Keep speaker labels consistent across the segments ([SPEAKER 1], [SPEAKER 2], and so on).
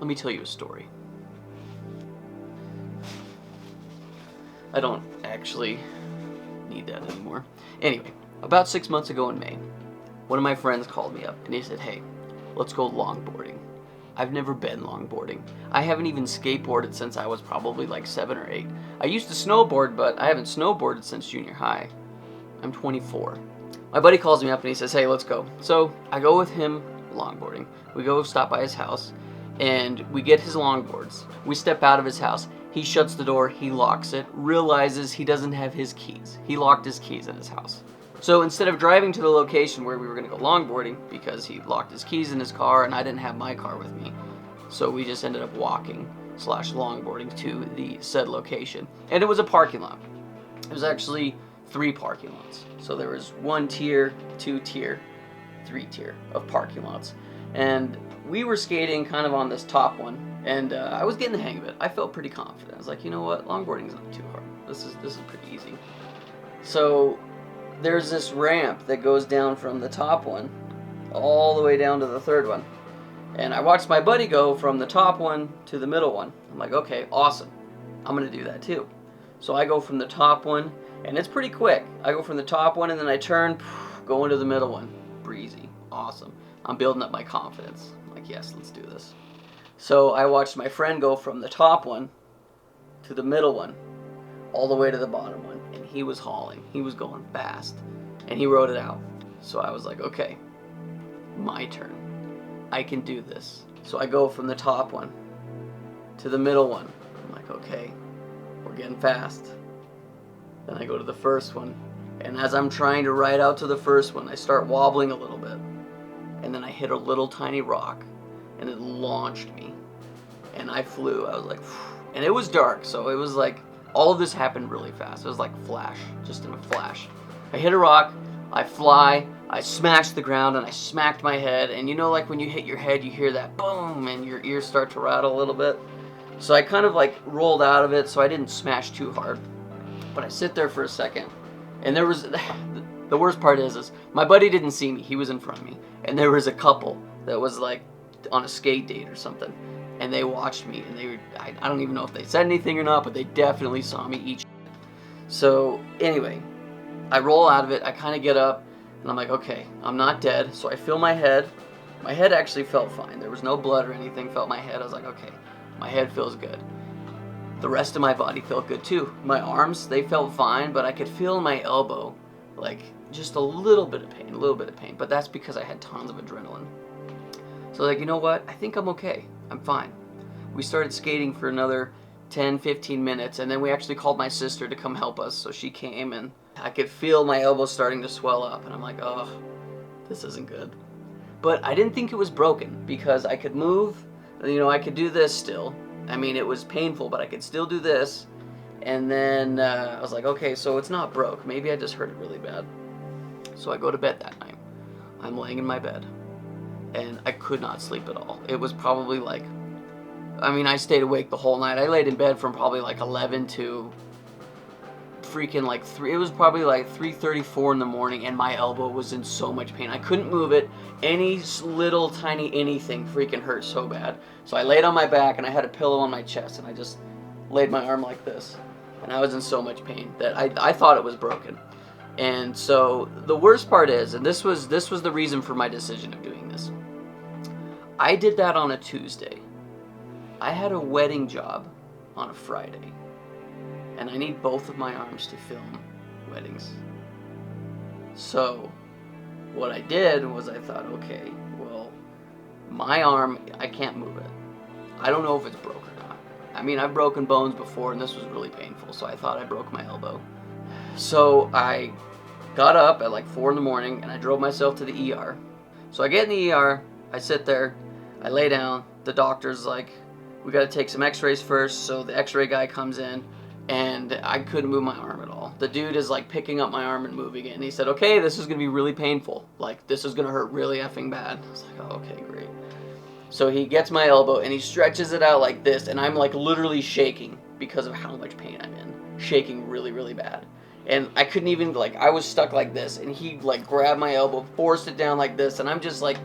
[SPEAKER 1] Let me tell you a story. I don't actually need that anymore. Anyway, about 6 months ago in May, one of my friends called me up and he said, hey, let's go longboarding. I've never been longboarding. I haven't even skateboarded since I was probably like 7 or 8. I used to snowboard, but I haven't snowboarded since junior high. I'm 24. My buddy calls me up and he says, hey, let's go. So I go with him longboarding. We go stop by his house and we get his longboards. We step out of his house. He shuts the door, he locks it, realizes he doesn't have his keys. He locked his keys in his house. So instead of driving to the location where we were going to go longboarding, because he locked his keys in his car and I didn't have my car with me, so we just ended up walking / longboarding to the said location. And it was a parking lot. It was actually 3 parking lots. So there was 1 tier, 2 tier, 3 tier of parking lots. And we were skating kind of on this top one, and I was getting the hang of it. I felt pretty confident. I was like, you know what, longboarding's not too hard. This is pretty easy. So there's this ramp that goes down from the top one all the way down to the 3rd one. And I watched my buddy go from the top one to the middle one. I'm like, okay, awesome. I'm gonna do that too. So I go from the top one, and it's pretty quick. I go from the top one and then I turn, go into the middle one. Breezy, awesome. I'm building up my confidence. I'm like, yes, let's do this. So I watched my friend go from the top one to the middle one, all the way to the bottom one, and he was hauling. He was going fast, and he rode it out. So I was like, okay, my turn. I can do this. So I go from the top one to the middle one. I'm like, okay, we're getting fast. Then I go to the first one, and as I'm trying to ride out to the first one, I start wobbling a little bit, and then I hit a little tiny rock, and it launched me, and I flew. I was like, phew. And it was dark, so it was like, all of this happened really fast. It was like flash, just in a flash. I hit a rock, I fly, I smashed the ground, and I smacked my head, and you know, like when you hit your head, you hear that boom, and your ears start to rattle a little bit. So I kind of like rolled out of it, so I didn't smash too hard. But I sit there for a second, and there was, the worst part is my buddy didn't see me, he was in front of me, and there was a couple that was like on a skate date or something, and they watched me, and they were, I don't even know if they said anything or not, but they definitely saw me eat shit. So anyway, I roll out of it, I kind of get up, and I'm like, okay, I'm not dead. So I feel my head. My head actually felt fine. There was no blood or anything. Felt my head. I was like, okay, my head feels good. The rest of my body felt good too. My arms, they felt fine, but I could feel in my elbow, like just a little bit of pain, but that's because I had tons of adrenaline. So like, you know what? I think I'm okay. I'm fine. We started skating for another 10, 15 minutes, and then we actually called my sister to come help us, so she came, and I could feel my elbow starting to swell up, and I'm like, oh, this isn't good. But I didn't think it was broken, because I could move, you know, I could do this still. I mean, it was painful, but I could still do this. And then I was like, okay, so it's not broke. Maybe I just hurt it really bad. So I go to bed that night. I'm laying in my bed, and I could not sleep at all. It was probably like, I mean, I stayed awake the whole night. I laid in bed from probably like 11 to freaking like 3. It was probably like 3:34 in the morning, and my elbow was in so much pain. I couldn't move it. Any little tiny anything freaking hurt so bad. So I laid on my back, and I had a pillow on my chest, and I just laid my arm like this. And I was in so much pain that I thought it was broken. And so the worst part is, and this was the reason for my decision of doing this. I did that on a Tuesday. I had a wedding job on a Friday, and I need both of my arms to film weddings. So what I did was I thought, okay, well, my arm, I can't move it. I don't know if it's broke or not. I mean, I've broken bones before, and this was really painful, so I thought I broke my elbow. So I got up at like 4 in the morning, and I drove myself to the ER. So I get in the ER, I sit there, I lay down, the doctor's like, we gotta take some x-rays first, so the x-ray guy comes in, and I couldn't move my arm at all. The dude is like picking up my arm and moving it, and he said, okay, this is gonna be really painful. Like, this is gonna hurt really effing bad. I was like, oh, okay, great. So he gets my elbow, and he stretches it out like this, and I'm like literally shaking because of how much pain I'm in. Shaking really, really bad. And I couldn't even, like, I was stuck like this, and he like grabbed my elbow, forced it down like this, and I'm just like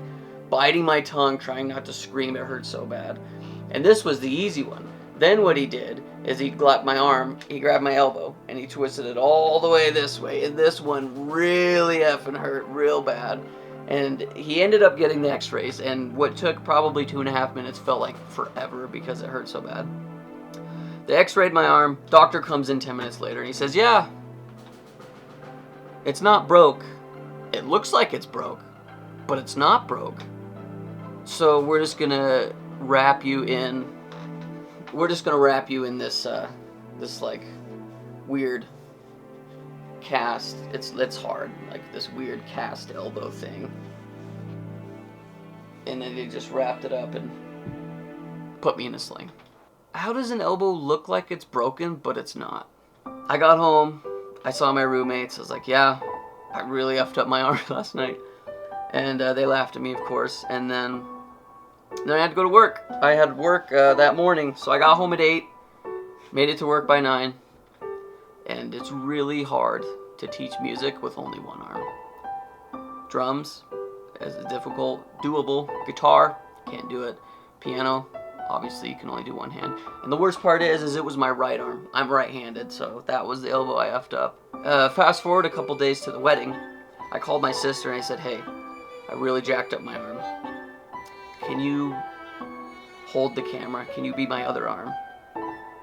[SPEAKER 1] biting my tongue, trying not to scream. It hurt so bad. And this was the easy one. Then what he did is he grabbed my arm, he grabbed my elbow, and he twisted it all the way this way. And this one really effing hurt real bad. And he ended up getting the x-rays, and what took probably 2.5 minutes felt like forever because it hurt so bad. They x-rayed my arm. Doctor comes in 10 minutes later, and he says, yeah, it's not broke. It looks like it's broke, but it's not broke. So we're just going to wrap you in. We're just going to wrap you in this, this like weird cast. It's hard, like this weird cast elbow thing. And then they just wrapped it up and put me in a sling. How does an elbow look like it's broken, but it's not? I got home, I saw my roommates, I was like, yeah, I really effed up my arm last night. And they laughed at me, of course, and then I had to go to work. I had work that morning, so I got home at 8, made it to work by 9, and it's really hard to teach music with only one arm. Drums is difficult, doable. Guitar, can't do it. Piano, obviously you can only do one hand. And the worst part is it was my right arm. I'm right-handed, so that was the elbow I effed up. Fast forward a couple days to the wedding. I called my sister and I said, hey, I really jacked up my arm. Can you hold the camera? Can you be my other arm?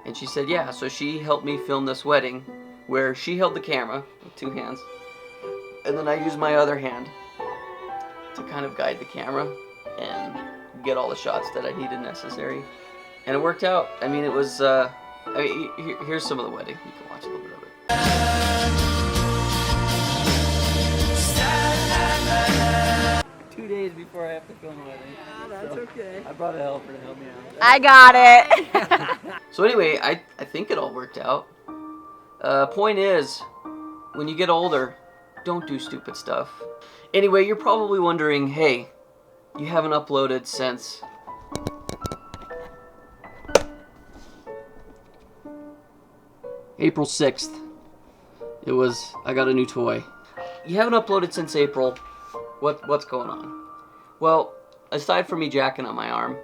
[SPEAKER 1] And she said, yeah. So she helped me film this wedding where she held the camera with 2 hands. And then I used my other hand to kind of guide the camera and get all the shots that I needed necessary. And it worked out. I mean, it was, here's some of the wedding. You can watch a little bit of it. 2 days before I have to film the wedding.
[SPEAKER 2] That's so okay.
[SPEAKER 1] I brought a helper to help me out.
[SPEAKER 2] I got it.
[SPEAKER 1] So anyway, I think it all worked out. Point is, when you get older, don't do stupid stuff. Anyway, you're probably wondering, hey, you haven't uploaded since April 6th. I got a new toy. You haven't uploaded since April. What's going on? Well, aside from me jacking up my arm,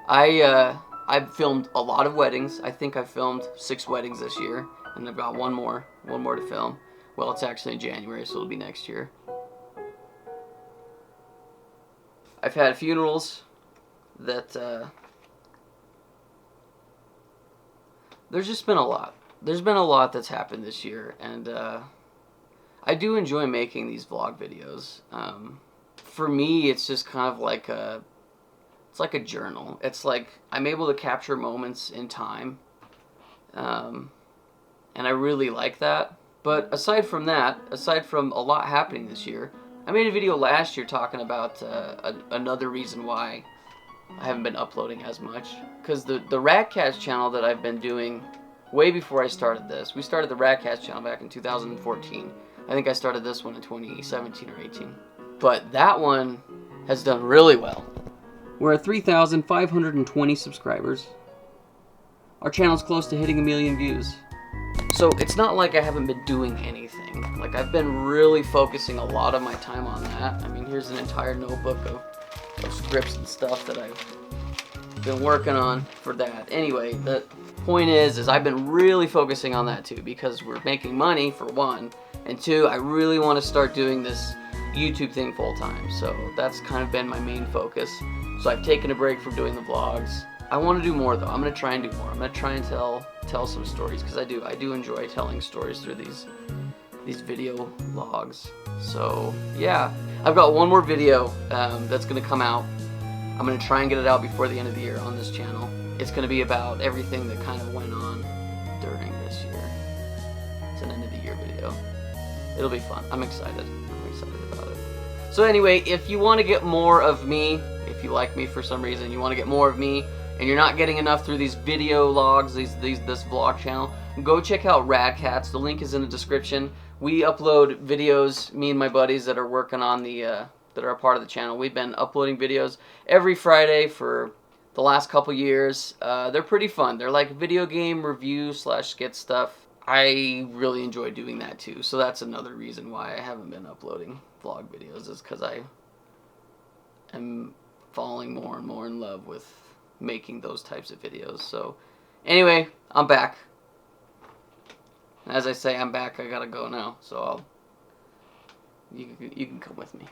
[SPEAKER 1] I've filmed a lot of weddings. I think I've filmed 6 weddings this year, and I've got one more to film. Well, it's actually in January, so it'll be next year. I've had funerals that, there's just been a lot. There's been a lot that's happened this year, and I do enjoy making these vlog videos. For me, it's just kind of like it's like a journal. It's like I'm able to capture moments in time, and I really like that. But aside from that, aside from a lot happening this year, I made a video last year talking about another reason why I haven't been uploading as much. Because the Ratcast channel that I've been doing way before I started this, we started the Ratcast channel back in 2014. I think I started this one in 2017 or 18. But that one has done really well. We're at 3,520 subscribers. Our channel's close to hitting 1 million views. So it's not like I haven't been doing anything. Like, I've been really focusing a lot of my time on that. I mean, here's an entire notebook of scripts and stuff that I've been working on for that. Anyway, the point is I've been really focusing on that too, because we're making money, for one, and 2, I really want to start doing this YouTube thing full time. So that's kind of been my main focus. So I've taken a break from doing the vlogs. I want to do more though. I'm going to try and do more. I'm going to try and tell some stories, because I do enjoy telling stories through these video logs. So yeah, I've got one more video that's going to come out. I'm going to try and get it out before the end of the year on this channel. It's going to be about everything that kind of went on during this year. It's an end of the year video. It'll be fun. I'm excited. I'm excited about it. So anyway, if you want to get more of me, if you like me for some reason, you want to get more of me, and you're not getting enough through these video logs, this vlog channel, go check out Radcats. The link is in the description. We upload videos, me and my buddies that are working on that are a part of the channel. We've been uploading videos every Friday for the last couple years. They're pretty fun. They're like video game review / skit stuff. I really enjoy doing that too. So that's another reason why I haven't been uploading vlog videos, is because I am falling more and more in love with making those types of videos. So anyway, I'm back. As I say, I'm back. I gotta go now. So you can come with me.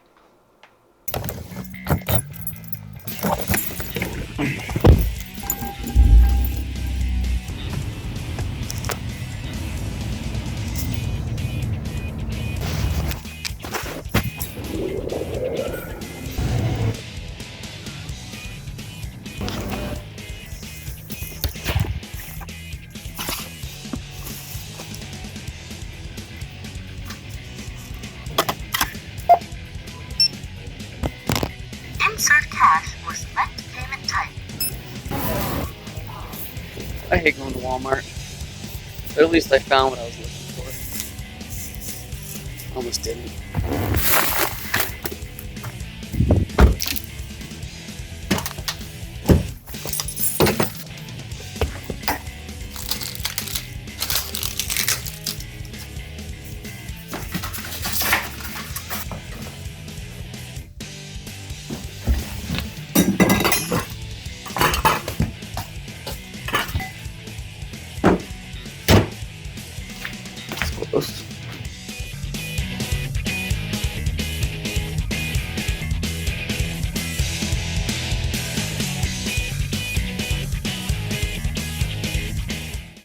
[SPEAKER 3] Insert cash or select payment type.
[SPEAKER 1] I hate going to Walmart. But at least I found what I was looking for. Almost didn't.